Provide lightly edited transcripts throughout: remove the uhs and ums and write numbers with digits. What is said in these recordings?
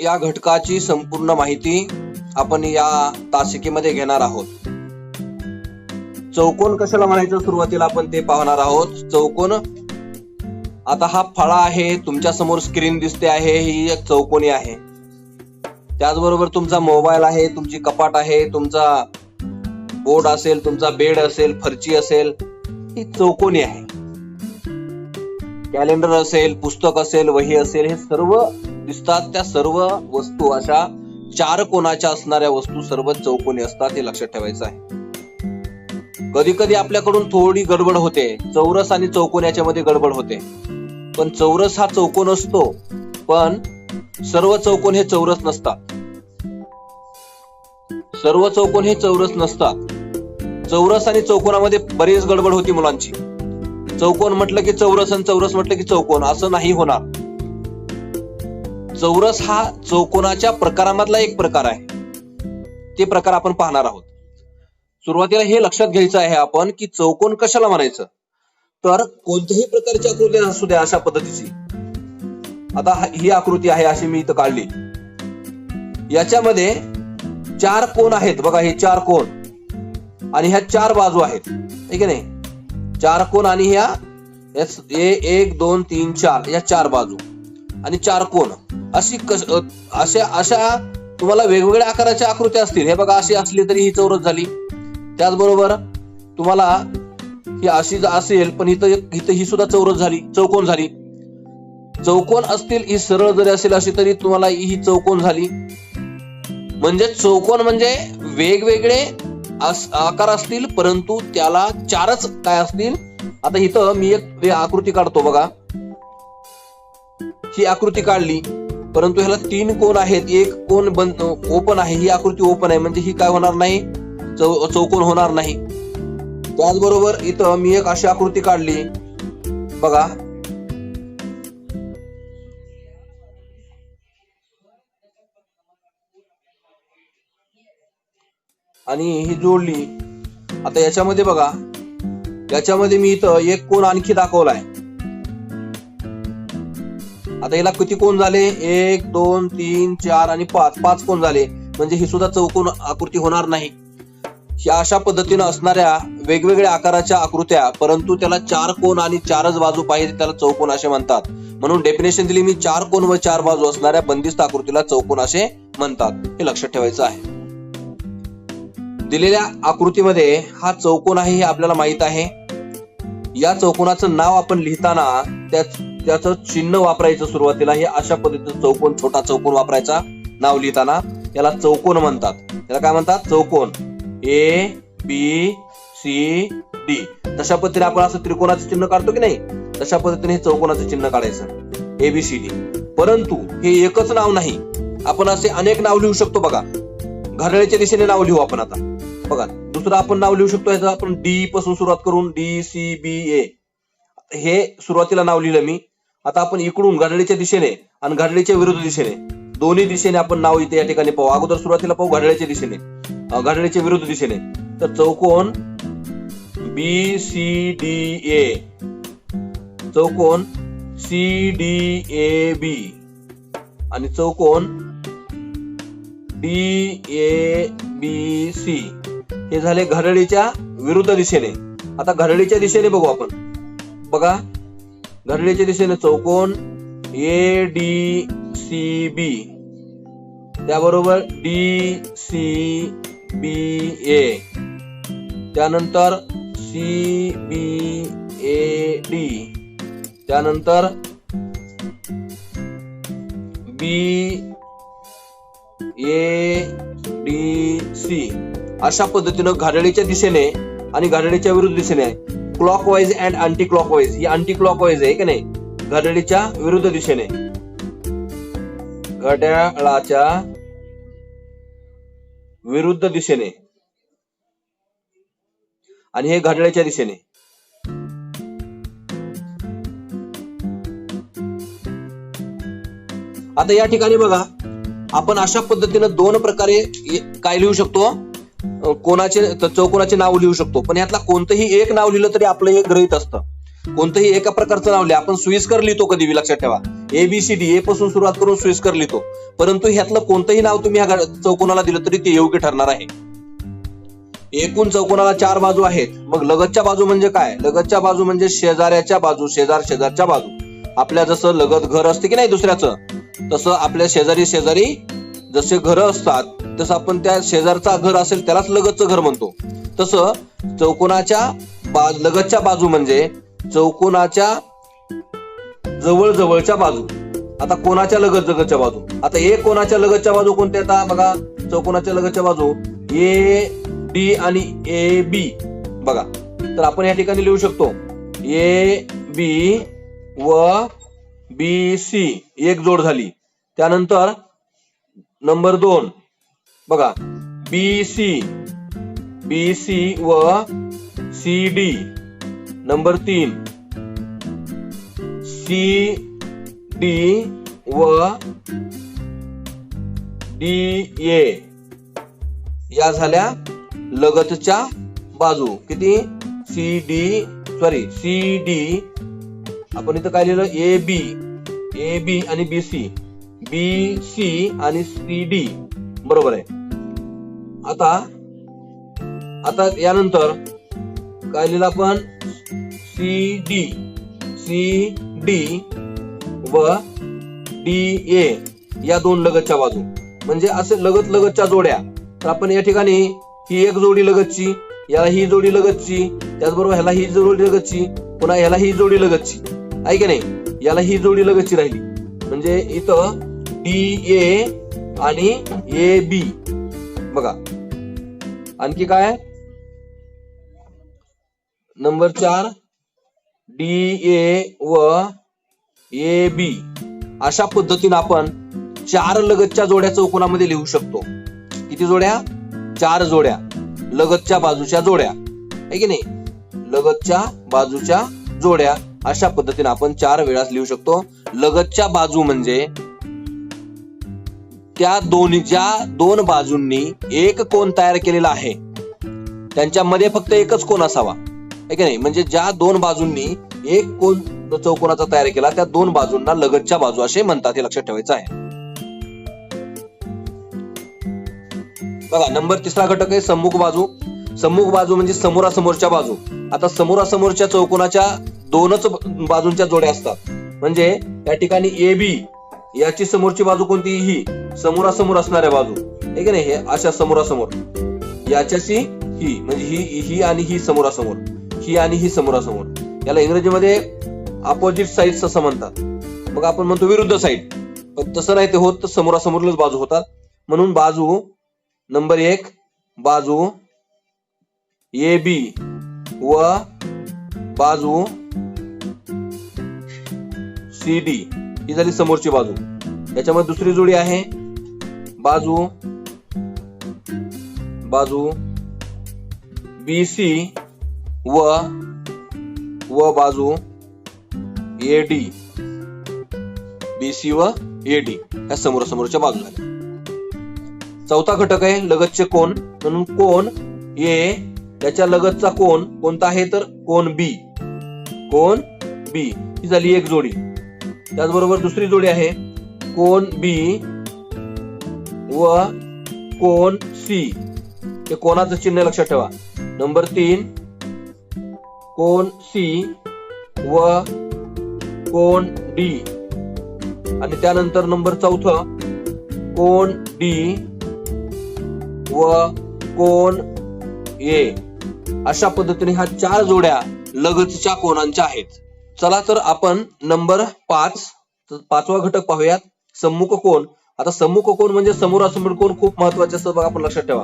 या घटकाची संपूर्ण माहिती आपण या तासिकेमध्ये घेणार आहोत. चौकोन कशाला म्हणायचं सुरुवातीला आपण ते पाहणार आहोत. चौकोन, आता हा फळा आहे, तुमच्या समोर स्क्रीन दिसते आहे, ही एक चौकोनी आहे. त्याचबरोबर तुमचा मोबाईल आहे, तुमची कपाट आहे, तुमचा बोर्ड असेल, तुमचा बेड असेल, फरची असेल, ही चौकोनी आहे. कॅलेंडर असेल, पुस्तक असेल, वही असेल, हे सर्व दिसतात. त्या सर्व वस्तू अशा चार कोनाच्या असणाऱ्या वस्तू सर्व चौकोनी असतात, हे लक्षात ठेवायचं आहे. कधी कधी आपल्याकडून थोडी गडबड होते, चौरस आणि चौकोन याच्यामध्ये गडबड होते. पण चौरस हा चौकोन असतो, पण सर्व चौकोन हे चौरस नसतात. सर्व चौकोन हे चौरस नसतात. चौरस आणि चौकोनामध्ये बरीच गडबड होती मुलांची. चौकोन म्हटलं की चौरस आणि चौरस म्हटलं की चौकोन, असं नाही होणार. चौरस हा चौकोनाच्या प्रकारामधला एक प्रकार आहे. ते प्रकार आपण पाहणार आहोत. सुरुवातीला हे लक्षात घ्यायचं आहे आपण की चौकोन कशाला म्हणायचं. तर कोणत्याही प्रकारची आकृती असू द्या अशा पद्धतीची. आता ही आकृती आहे, अशी मी इथं काढली. याच्यामध्ये चार कोन आहेत बघा, हे चार कोन आणि ह्या चार बाजू आहेत, ठीक आहे नाही. चार कोन आणि ह्या 1 2 3 4 या चार बाजू आणि चार कोन, अशा तुम्हाला वेगवेगळ्या आकाराच्या आकृत्या असतील. हे बघा, अशी असली तरी ही चौरस झाली. त्याचबरोबर तुम्हाला ही अशी असेल पण इथं ही सुद्धा चौरस झाली, चौकोन झाली. चौकोन असतील, ही सरळ जरी असेल अशी तरी तुम्हाला ही चौकोन झाली. म्हणजे चौकोन म्हणजे वेगवेगळे आकार असतील, परंतु त्याला चारच काय असतील. आता इथं मी एक आकृती काढतो बघा, ही आकृती काढली, परंतु ह्याला 3 कोन आहेत, एक कोन बंद ओपन आहे. ही आकृती ओपन आहे म्हणजे ही काय होणार नाही, चौकोन होणार नाही. त्याचबरोबर इथं मी एक अशी आकृती काढली बघा, आणि ही जोडली. आता याच्यामध्ये बघा, याच्यामध्ये मी इथं एक कोन आणखी दाखवलाय. आता याला किती कोन झाले, 1 2 3 4 आणि 5 कोन झाले. म्हणजे ही सुद्धा चौकोन आकृती होणार नाही. ह्या अशा पद्धतीने असणाऱ्या वेगवेगळ्या आकाराच्या आकृत्या, परंतु त्याला 4 कोन आणि 4च बाजू पाहिजे, त्याला चौकोन असे म्हणतात. म्हणून डेफिनेशन दिली मी, 4 कोन व 4 बाजू असणाऱ्या बंदिस्त आकृतीला चौकोन असे म्हणतात. हे लक्षात ठेवायचं आहे. दिलेल्या आकृतीमध्ये हा चौकोन आहे हे आपल्याला माहित आहे. या चौकोनाचं नाव आपण लिहिताना त्याचं चिन्ह वापरायचं. सुरुवातीला हे अशा पद्धतीचं चौकोन, छोटा चौकोन वापरायचा नाव लिहिताना. याला चौकोन म्हणतात. त्याला काय म्हणतात, चौकोन. ABCD तशा पद्धतीने आपण असं त्रिकोणाचं चिन्ह काढतो की नाही, तशा पद्धतीने हे चौकोनाचं चिन्ह काढायचं, ABCD. परंतु हे एकच नाव नाही, आपण असे अनेक नाव लिहू शकतो बघा. घड्याळाच्या दिशेने नाव लिहू आपण. आता बघा, दुसरं आपण नाव लिहू शकतो. याचं आपण D पासून सुरुवात करून DCBA हे सुरुवातीला नाव लिहिलं मी. आता आपण इकडून घड्याळाच्या दिशेने आणि घड्याळाच्या विरुद्ध दिशेने, दोन्ही दिशेने आपण नाव इथे या ठिकाणी पाहू. अगोदर सुरुवातीला पाहू घड्याळाच्या दिशेने, घड्याळाच्या विरुद्ध दिशेने. तर चौकोन BCDA, चौकोन CDAB आणि चौकोन DABC. हे झाले घड्याळाच्या विरुद्ध दिशेने. आता घड्याळाच्या दिशेने बघू आपण. बघा, घड्याळाच्या दिशेने चौकोन ADCB, त्याबरोबर DCBA, त्यानंतर CBAD, त्यानंतर BADC. अशा पद्धतीनं घड्याळाच्या दिशेने आणि घड्याळाच्या विरुद्ध दिशेने आहे. Clockwise and anti clockwise, he anti clockwise आहे की नाही, घड्याळाच्या विरुद्ध दिशेने. घड्याळाच्या विरुद्ध दिशेने आणि हे घड्याळाच्या दिशेने. आता या ठिकाणी बघा, आपण अशा पद्धतीनं दोन प्रकारे काय लिहू शकतो, चौकोनाचे नाव लिहू शकतो. पण यातला कोणतंही एक नाव लिहिलं तरी आपलं हे गृहीत असतं. कोणतंही एका प्रकारचं नाव लिहा. आपण सोयीस्कर लिहितो कधी, लक्षात ठेवा. ABCD ए पासून सुरुवात करून सोयीस्कर लिहितो, परंतु ह्यातलं कोणतंही नाव तुम्ही ह्या चौकोनाला दिलं तरी ते योग्य ठरणार आहे. एकूण चौकोनाला 4 बाजू आहेत. मग लगतच्या बाजू म्हणजे काय? लगतच्या बाजू म्हणजे शेजाऱ्याच्या बाजू, शेजारच्या बाजू. आपल्या जसं लगत घर असते की नाही दुसऱ्याचं, तसं आपल्या शेजारी शेजारी जसे घर असतात तसं आपण त्या शेजारचा घर असेल त्यालाच लगतचं घर म्हणतो. तसं चौकोनाच्या लगतच्या बाजू म्हणजे चौकोनाच्या जवळच्या बाजू. आता कोणाच्या लगतच्या बाजू? आता ए कोणाच्या लगतच्या बाजू कोणत्या येतात बघा? चौकोनाच्या लगतच्या बाजू AD आणि AB बघा. तर आपण या ठिकाणी लिहू शकतो AB व BC एक जोड झाली. त्यानंतर नंबर 2 बघा BC व CD. नंबर 3 CD व DA या झाल्या लगतच्या बाजू. किती? CD आपण इथं काय लिहिलं? AB आणि BC आणि CD बरोबर आहे. आता यानंतर काय लिहिलं आपण? CD व DA या 2 लगतच्या बाजू. म्हणजे असे लगतच्या जोड्या. तर आपण या ठिकाणी ही एक जोडी लगतची, याला ही जोडी लगतची, त्याचबरोबर ह्याला ही जोडी लगतची, पुन्हा ह्याला ही जोडी लगतची आहे की नाही? याला ही जोडी लगतची राहिली. म्हणजे इथं DA आणि AB बघा. आणखी काय? नंबर 4 DA व AB अशा पद्धतीने आपण 4 लगतच्या जोड्या चौकोनामध्ये लिहू शकतो. किती जोड्या? 4 जोड्या लगतच्या बाजूच्या जोड्या आहे की नाही? लगतच्या बाजूच्या जोड्या अशा पद्धतीने आपण 4 वेळा लिहू शकतो. लगतच्या बाजू म्हणजे त्या ज्या 2 बाजूंनी एक कोन तयार केलेला आहे त्यांच्यामध्ये फक्त एकच कोन असावा आहे की नाही? म्हणजे ज्या 2 बाजूंनी एक कोन चौकोनाचा तयार केला त्या 2 बाजूंना लगतच्या बाजू असे म्हणतात. हे लक्षात ठेवायचं आहे. बघा नंबर 3 घटक आहे सम्मुख बाजू. सम्मुख बाजू म्हणजे समोरासमोरच्या बाजू. आता समोरासमोरच्या चौकोनाच्या 2च बाजूंच्या जोड्या असतात. म्हणजे या ठिकाणी AB याची समोरची बाजू कोणती? ही समोरासमोर असणाऱ्या बाजू आहे की नाही? हे अशा समोरासमोर. याच्याशी ही म्हणजे ही आणि ही समोरासमोर, ही आणि ही समोरासमोर. याला इंग्रजीमध्ये अपोजिट साइड्स असं म्हणतात. मग आपण म्हणतो विरुद्ध साइड, पण तसं नाही ते होत. तर समोरासमोरच बाजू होतात. म्हणून बाजू नंबर 1 बाजू AB व बाजू CD ही झाली समोरची बाजू. याच्यामध्ये दुसरी जोडी आहे बाजू BC व बाजू AD. BC व AD ह्या समोरासमोरच्या बाजू झाल्या. 4था घटक आहे लगतचे कोन. म्हणून कोन A याच्या लगतचा कोन कोणता आहे? तर कोन B. ही झाली एक जोडी. त्याचबरोबर दुसरी जोडी आहे कोन B व कोन C. हे कोणाचं चिन्ह लक्षात ठेवा. नंबर 3 कोन C व कोन D. आणि त्यानंतर नंबर 4 कोन D व कोन A. अशा पद्धतीने ह्या 4 जोड्या लगतच्या कोनांच्या आहेत. चला तर आपण नंबर 5वा घटक पाहूयात सम्मुख कोन. आता सम्मुख कोन म्हणजे समोरासमोर कोन खूप महत्वाचे असतात बघा. आपण लक्षात ठेवा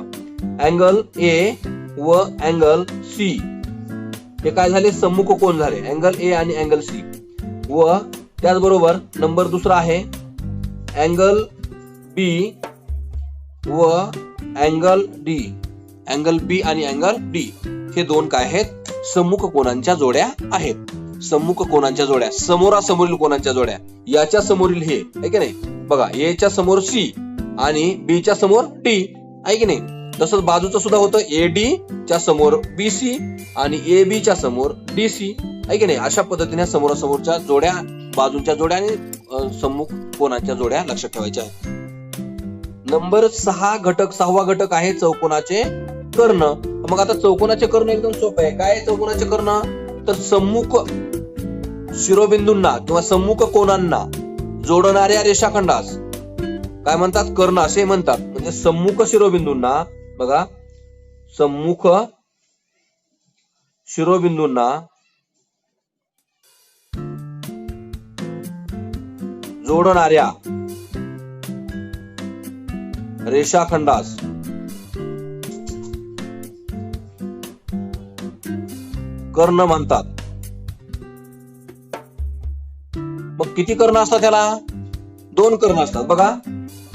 अँगल A व अँगल C हे काय झाले? सम्मुख कोन झाले. अँगल A आणि अँगल C. व त्याचबरोबर नंबर 2 आहे अँगल B व अँगल D. अँगल B आणि अँगल D हे 2 काय आहेत? सम्मुख कोनांच्या जोड्या आहेत. सम्मुख कोनांच्या जोड्या, समोरासमोरील कोनांच्या जोड्या. याच्या समोरील हे आहे की नाही? बघा A च्या समोर C आणि B च्या समोर T आहे की नाही? तसंच बाजूचं सुद्धा होतं एडी च्या समोर बीसी आणि एबी च्या समोर डीसी, आहे की नाही. अशा पद्धतीने समोरासमोरच्या जोड्या, बाजूंच्या जोड्या आणि सम्मुख कोनाच्या जोड्या लक्षात ठेवायच्या आहेत. नंबर 6 घटक, 6वा घटक आहे चौकोनाचे कर्ण. मग आता चौकोनाचे कर्ण एकदम सोपं आहे. काय चौकोनाचे कर्ण? तर सम्मुख शिरोबिंदूंना किंवा सम्मुख कोनांना जोडणाऱ्या रेषाखंडास काय म्हणतात? कर्ण असे म्हणतात. म्हणजे सम्मुख शिरोबिंदूंना, बघा, सम्मुख शिरोबिंदूंना जोडणाऱ्या रेषाखंडास कर्ण म्हणतात. मग किती कर्ण असतात त्याला? 2 कर्ण असतात. बघा,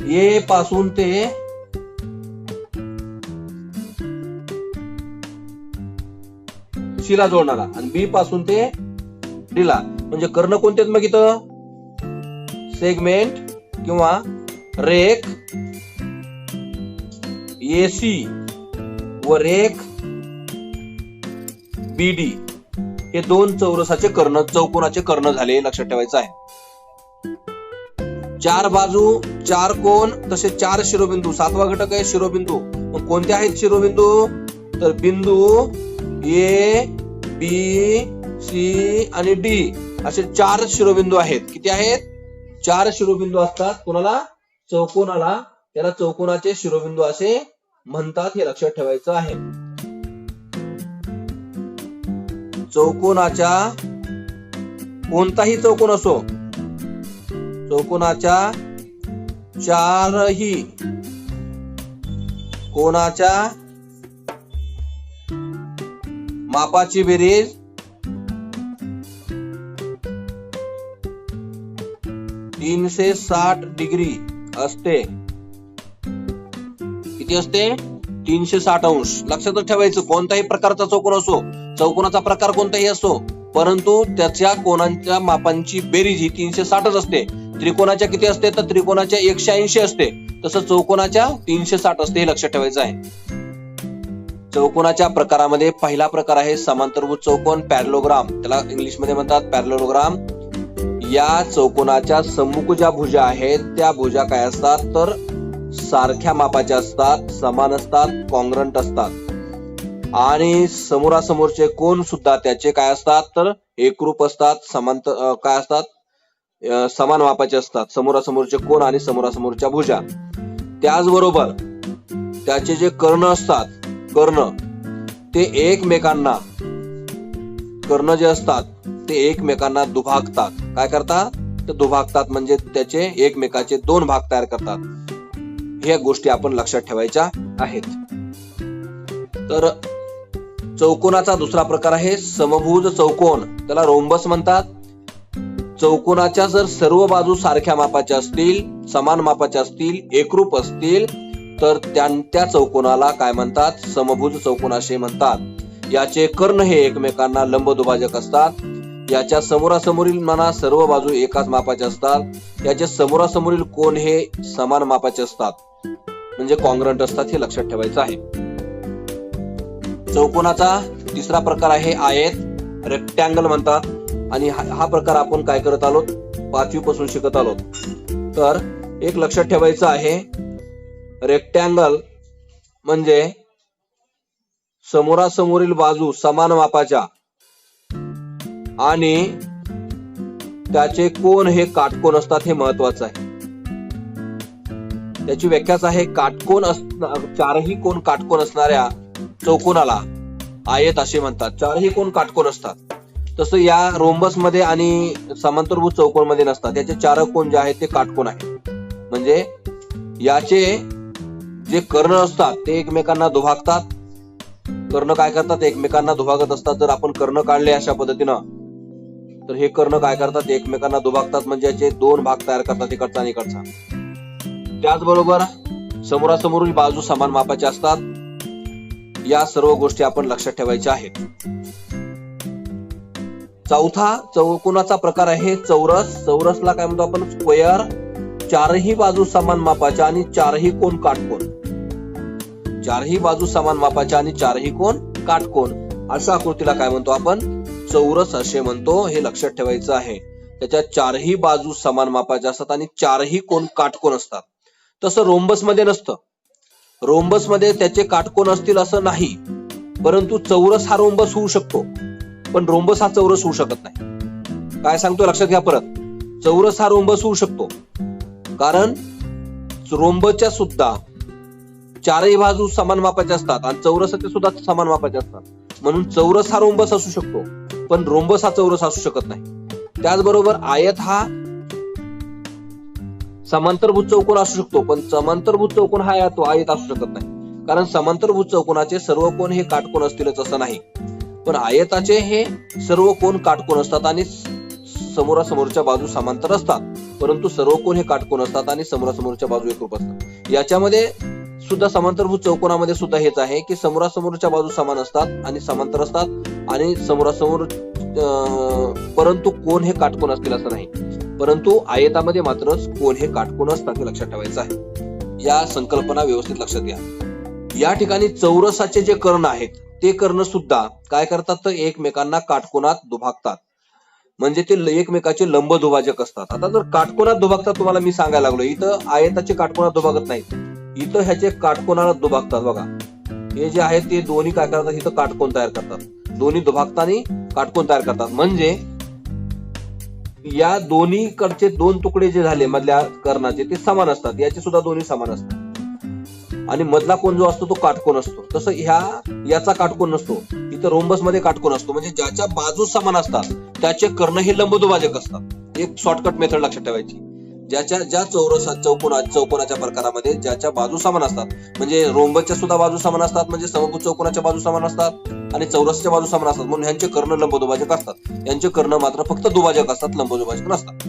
ए पासून ते सी ला जोडणारा आणि बी पासून ते डी ला. म्हणजे कर्ण कोणते आहेत मग इथं? सेगमेंट किंवा रेख एसी व रेख बीडी हे 2 चौरसाचे कर्ण, चौकोनाचे कर्ण झाले. लक्षात ठेवायचं आहे. 4 बाजू, 4 कोण, तसे 4 शिरोबिंदू. 7वा घटक आहे शिरोबिंदू. मग कोणते आहेत शिरोबिंदू? तर बिंदू ए, बी, सी आणि डी असे 4 शिरोबिंदू आहेत. किती आहेत? 4 शिरोबिंदू असतात. कोणाला? चौकोनाला. त्याला चौकोनाचे शिरोबिंदू असे म्हणतात. हे लक्षात ठेवायचं आहे. चौकोनाच्या कोणताही चौकोन असो, चौकोनाच्या 4ही कोनाच्या मापाची बेरीज 360 डिग्री असते. किती असते? 360 अंश. लक्षात ठेवायचं. कोणताही प्रकारचा चौकोन असो, चौकोनाचा प्रकार कोणताही असो, परंतु त्याच्या कोनांच्या मापांची बेरीज ही 360च असते. त्रिकोणाच्या किती असते? तर त्रिकोणाच्या 180 असते. तसं चौकोनाच्या 360 असते. हे लक्षात ठेवायचं आहे. चौकोनाच्या प्रकारामध्ये पहिला प्रकार आहे समांतरभुज चौकोन, पॅरलोग्राम. त्याला इंग्लिशमध्ये म्हणतात पॅरलोग्राम. या चौकोनाच्या सम्मुख ज्या भुजा आहेत त्या भुजा काय असतात? तर सारख्या मापाच्या असतात, समान असतात, कॉन्ग्रंट असतात. आणि समोरासमोरचे कोन सुद्धा त्याचे काय असतात? तर एकरूप असतात, समांतर काय असतात? समान मापाचे असतात. समोरासमोरचे कोन आणि समोरासमोरच्या भुजा. त्याचबरोबर त्याचे जे कर्ण असतात, कर्ण ते एकमेकांना, कर्ण जे असतात ते एकमेकांना दुभागतात. काय करतात? तर दुभागतात. म्हणजे त्याचे एकमेकाचे 2 भाग तयार करतात. ह्या गोष्टी आपण लक्षात ठेवायच्या आहेत. तर चौकोनाचा दुसरा प्रकार आहे समभुज चौकोन. त्याला रोम्बस म्हणतात. चौकोनाच्या जर सर्व बाजू सारख्या मापाच्या असतील, समान मापाच्या असतील, एकरूप असतील तर त्या चौकोनाला काय म्हणतात? समभुज चौकोन असे म्हणतात. याचे कर्ण हे एकमेकांना लंब दुभाजक असतात. याच्या समोरासमोरील म्हणा सर्व बाजू एकाच मापाच्या असतात. याचे समोरासमोरील कोन हे समान मापाचे असतात, म्हणजे कॉन्ग्रंट असतात. हे लक्षात ठेवायचं आहे. चौकोनाचा तिसरा प्रकार आहे आयत, रेक्टँगल म्हणतात. आणि हा प्रकार आपण काय करत आलोत? 5वी पासून शिकत आलोत. तर एक लक्षात ठेवायचं आहे, रेक्टँगल म्हणजे समोरासमोरील बाजू समान मापाच्या आणि त्याचे कोन हे काटकोन असतात. हे महत्वाचं आहे. त्याची व्याख्याच आहे काटकोन 4ही कोन काटकोन असणाऱ्या चौकोनाला आयत असे म्हणतात. 4ही कोन काटकोन असतात. तसं या रोम्बस मध्ये आणि समांतरभुज चौकोन मध्ये नसतात. याचे 4 कोन जे आहेत ते काटकोन आहेत. म्हणजे याचे जे कर्ण असतात ते एकमेकांना दुभागतात. कर्ण काय करतात? एकमेकांना दुभागत असतात. जर आपण कर्ण काढले अशा पद्धतीनं तर हे कर्ण काय करतात? एकमेकांना दुभागतात. म्हणजे याचे 2 भाग तयार करतात, इकडचा आणि इकडचा. त्याचबरोबर समोरासमोरील बाजू समान मापाच्या असतात. या सर्व गोष्टी आपण लक्षात ठेवायच्या आहेत. चौथा चौकोनाचा प्रकार आहे चौरस. चौरसला काय म्हणतो आपण? स्क्वेअर. 4ही बाजू समान मापाच्या आणि 4ही कोन काटकोन. चारही बाजू समान मापाच्या आणि चारही कोण काटकोन, अशा आकृतीला काय म्हणतो आपण? चौरस असे म्हणतो. हे लक्षात ठेवायचं आहे. त्याच्या चारही बाजू समान मापाच्या असतात आणि चारही कोण काटकोन असतात. तसं रोम्बस मध्ये नसतं. रोम्बस मध्ये त्याचे काटकोन असतील असं नाही, परंतु चौरस हा रोम्बस होऊ शकतो, पण रोम्बस हा चौरस होऊ शकत नाही. काय सांगतो लक्षात घ्या परत. चौरस हा रोम्बस होऊ शकतो, कारण रोम्बसच्या सुद्धा चारही बाजू समान मापाच्या असतात आणि चौरसाचे सुद्धा समान मापाचे असतात. म्हणून चौरस हा रोम्बस असू शकतो, पण रोम्बस हा चौरस असू शकत नाही. त्याचबरोबर आयत हा समांतरभुज चौकोन असू शकतो, पण समांतरभुज चौकोन हा आयत असू शकत नाही, कारण समांतरभुज चौकोनाचे सर्व कोण हे काटकोन असतीलच असं नाही, पण आयताचे हे सर्व कोण काटकोन असतात आणि समोरासमोरच्या बाजू समांतर असतात, परंतु सर्व कोण हे काटकोन असतात आणि समोरासमोरच्या बाजू एकरूप असतात. याच्यामध्ये सुद्धा समांतरभुज चौकोनामध्ये सुद्धा हेच आहे की समोरासमोरच्या बाजू समान असतात आणि समांतर असतात आणि समोरासमोर, परंतु कोण हे काटकोन असतील असं नाही. परंतु आयतामध्ये मात्र कोण हे काटकोन असतात हे लक्षात ठेवायचं आहे. या संकल्पना व्यवस्थित लक्षात घ्या. या ठिकाणी चौरसाचे जे कर्ण आहेत ते कर्ण सुद्धा काय करतात तर एकमेकांना काटकोनात दुभागतात, म्हणजे ते एकमेकाचे लंब दुभाजक असतात. आता जर काटकोनात दुभागतात तुम्हाला मी सांगायला लागलो, इथं आयताचे काटकोनात दुभागत नाहीत, इथं ह्याचे काटकोनाला दुभागतात. बघा हे जे आहेत ते दोन्ही काय करतात, इथं काटकोन तयार करतात. दोन्ही दुभागतानी काटकोन तयार करतात, म्हणजे या दोन्ही कडचे दोन तुकडे जे झाले मधल्या कर्णाचे ते समान असतात, याचे सुद्धा दोन्ही समान असतात आणि मधला कोण जो असतो तो काटकोन असतो. तसं याचा काटकोन नसतो, इथं रोम्बस मध्ये काटकोन असतो, म्हणजे ज्याच्या बाजू समान असतात त्याचे कर्ण हे लंबदुभाजक असतात. एक शॉर्टकट मेथड लक्षात ठेवायची. ज्या चौकोनाच्या प्रकारामध्ये ज्याच्या बाजू समान असतात, म्हणजे रोम्बसच्या सुद्धा बाजू समान असतात, म्हणजे समभुज चौकोनाच्या बाजू समान असतात आणि चौरसच्या बाजू समान असतात, म्हणून यांचे कर्ण लंबदुभाजक असतात. यांचे कर्ण मात्र फक्त दुभाजक असतात, लंबदुभाजक नसतात.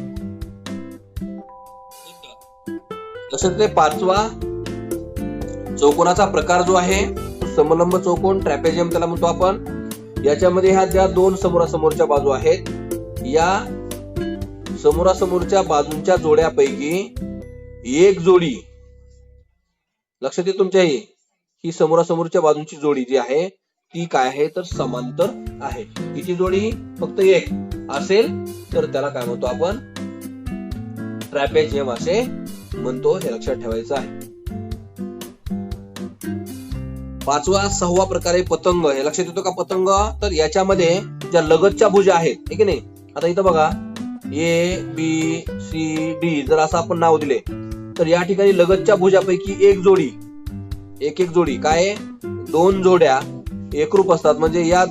तसंच ते पाचवा चौकोनाचा प्रकार जो आहे तो समलंब चौकोन, ट्रॅपेझियम त्याला म्हणतो आपण. याच्यामध्ये ह्या ज्या दोन समोरासमोरच्या बाजू आहेत, या समोरासमोरच्या बाजूंच्या जोड्यापैकी एक जोडी, लक्षात येईल तुमच्या, ही समोरासमोरच्या बाजूंची जोडी जी आहे ती काय आहे तर समांतर आहे. हिची जोडी फक्त एक असेल तर त्याला काय म्हणतो आपण? ट्रॅपेझियम असे म्हणतो. हे लक्षात ठेवायचं आहे. पाचवा सहावा प्रकार आहे पतंग. हे लक्षात येतो का पतंग? तर याच्यामध्ये ज्या लगतच्या भुजा आहेत, ठीक आहे नाही, आता इथं बघा ए बी सी डी जर असं आपण नाव दिले तर या ठिकाणी लगतच्या भुजापैकी एक जोडी काय, दोन जोड्या एकरूप असतात, म्हणजे या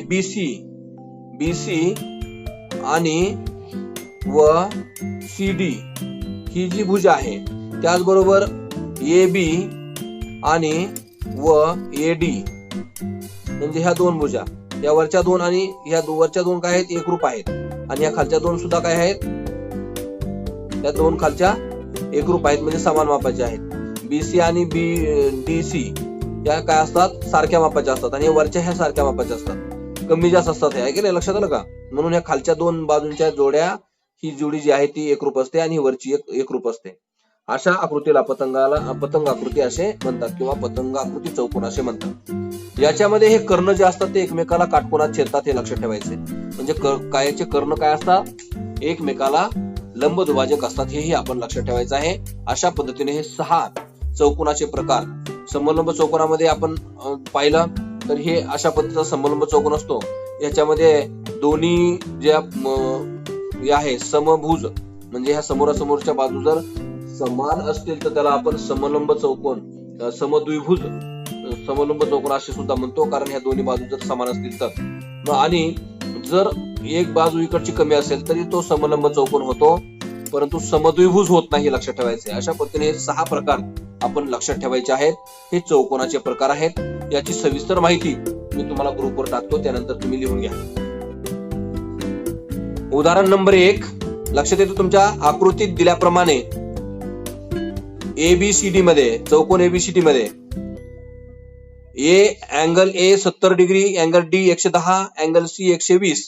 बीसी आणि व सी डी ही जी भुजा आहे, त्याचबरोबर ए बी आणि व ए डी म्हणजे ह्या दोन भुजा, या वरच्या दोन आणि ह्या वरच्या दोन काय आहेत एकरूप आहेत, आणि या खालच्या दोन सुद्धा काय आहेत, त्या दोन खालच्या एकरूप आहेत, म्हणजे समान मापाच्या आहेत. बीसी आणि डीसी या काय असतात, सारख्या मापाच्या असतात, आणि वरच्या ह्या सारख्या मापाच्या असतात, कमी जास्त असतात. हे की नाही, लक्षात आलं का? म्हणून ह्या खालच्या दोन बाजूंच्या जोड्या, ही जोडी जी आहे ती एकरूप असते आणि वरची एकरूप असते. अशा आकृतीला पतंग आकृती असे म्हणतात किंवा पतंग आकृती चौकोन असे म्हणतात. याच्यामध्ये हे कर्ण जे असतात ते एकमेकाला काटकोनात छेदतात, हे लक्षात ठेवायचे. म्हणजे कायचे कर्ण काय असतात, एकमेकाला लंब दुभाजक असतात, हेही आपण लक्षात ठेवायचं आहे. अशा पद्धतीने हे 6 चौकोनाचे प्रकार समलंब चौकोनामध्ये आपण पाहिलं तर हे अशा पद्धतीचा समलंब चौकोन असतो. याच्यामध्ये दोन्ही ज्या आहे समभुज, म्हणजे ह्या समोरासमोरच्या बाजू जर समान असतील तर त्याला आपण समलंब चौकोन, समद्विभुज समलंब चौकोन असे सुद्धा म्हणतो, कारण ह्या दोन्ही बाजू जर समान असतील तर. आणि जर एक बाजू इकडची कमी असेल तरी तो समलंब चौकोन होतो, परंतु समद्विभुज होत नाही, लक्षात ठेवायचे. अशा पद्धतीने 6 प्रकार आपण लक्षात ठेवायचे आहेत. हे चौकोनाचे प्रकार आहेत. याची सविस्तर माहिती मी तुम्हाला ग्रुपवर टाकतो, त्यानंतर तुम्ही लिहून घ्या. उदाहरण नंबर 1 लक्षात येतो तुमच्या आकृतीत दिल्याप्रमाणे एबीसीडी मध्ये, चौकोन एबीसीडी मध्ये angle A 70 degree, angle D 110, angle C 120,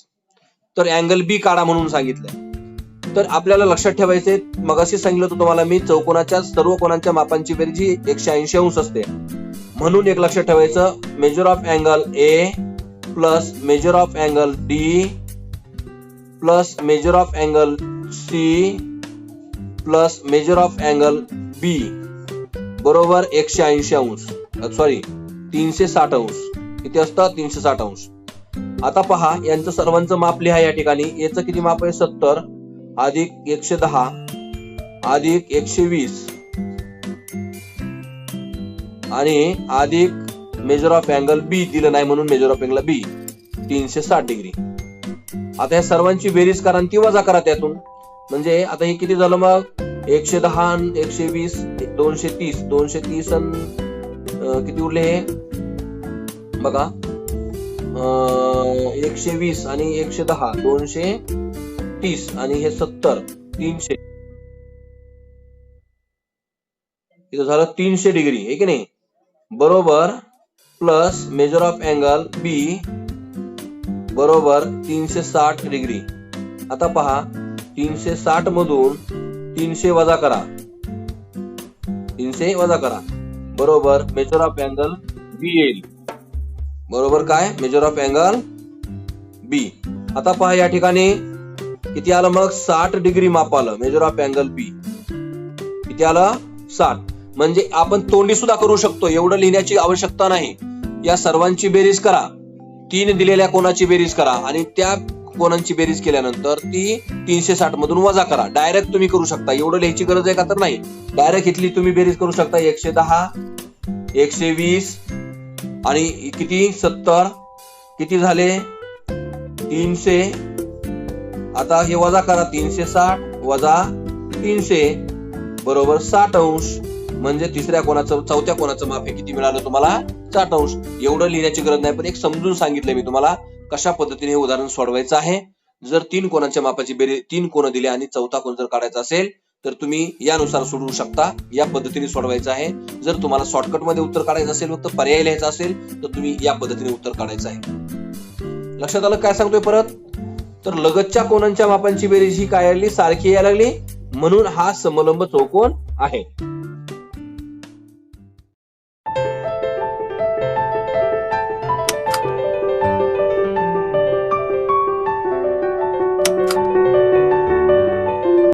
तर अँगल बी काढा म्हणून सांगितलंय. तर आपल्याला लक्षात ठेवायचे, मगाशी सांगितलं होतं तुम्हाला मी, चौकोनाच्या सर्व कोणांच्या मापांची बेरीज ही 180 अंश असते. म्हणून एक लक्षात ठेवायचं, measure of angle A plus measure of angle D plus measure of angle C plus measure of angle B बरोबर 180 अंश, सॉरी 360 अंश. किती असतं? 360 अंश. आता पहा, यांचं सर्वांचं माप लिहा या ठिकाणी. याचं किती माप आहे? 70 अधिक 110 अधिक 120 आणि अधिक मेजर ऑफ अँगल बी दिलं नाही म्हणून measure of angle B 360 degree. आता या सर्वांची बेरीज करा ती वजा करा त्यातून. म्हणजे आता हे किती झालं मग? 110 120 230 230 किती उरले हे बघा, 120 आणि 110 230 आणि हे 70 300, इथं झालं 300 डिग्री आहे की नाही बरोबर. Plus measure of angle B बरोबर 360 डिग्री. आता पहा, 360 मधून 300 वजा करा, 300 वजा करा बरोबर मेजर ऑफ अँगल बी येईल. बरोबर काय? मेजर ऑफ अँगल बी. आता पहा या ठिकाणी किती आलं मग? 60 डिग्री माप आलं मेजर ऑफ अँगल बी. किती आलं? 60. म्हणजे आपण तोंडी सुद्धा करू शकतो, एवढं लिहिण्याची आवश्यकता नाही. या सर्वांची बेरीज करा, 3 दिलेल्या कोणाची बेरीज करा आणि त्या कोणांची बेरीज केल्यानंतर ती 360 मधून वजा करा. डायरेक्ट तुम्ही करू शकता, एवढं लिहायची गरज आहे का? तर नाही. डायरेक्ट इथली तुम्ही बेरीज करू शकता. 110 120 आणि किती 70 किती झाले 300. आता हे वजा करा, 360 वजा 300 बरोबर 60 अंश. म्हणजे तिसऱ्या कोणाचं चौथ्या कोणाचं माप हे किती मिळालं तुम्हाला? 60 अंश. एवढं लिहिण्याची गरज नाही, पण एक समजून सांगितलंय मी तुम्हाला कशा पद्धतीने हे उदाहरण सोडवायचं आहे. जर 3 कोणाच्या मापाची बेरीज 3 कोण दिले आणि चौथा कोण जर काढायचा असेल तर तुम्ही यानुसार सोडवू शकता. या पद्धतीने सोडवायचं आहे. जर तुम्हाला शॉर्टकट मध्ये उत्तर काढायचं असेल, फक्त पर्याय लिहायचा असेल तर तुम्ही या पद्धतीने उत्तर काढायचं आहे. लक्षात आलं काय सांगतोय परत? तर लगतच्या कोणांच्या मापांची बेरीज ही काय आली? सारखी यायला लागली, म्हणून हा समलंब चौकोन आहे.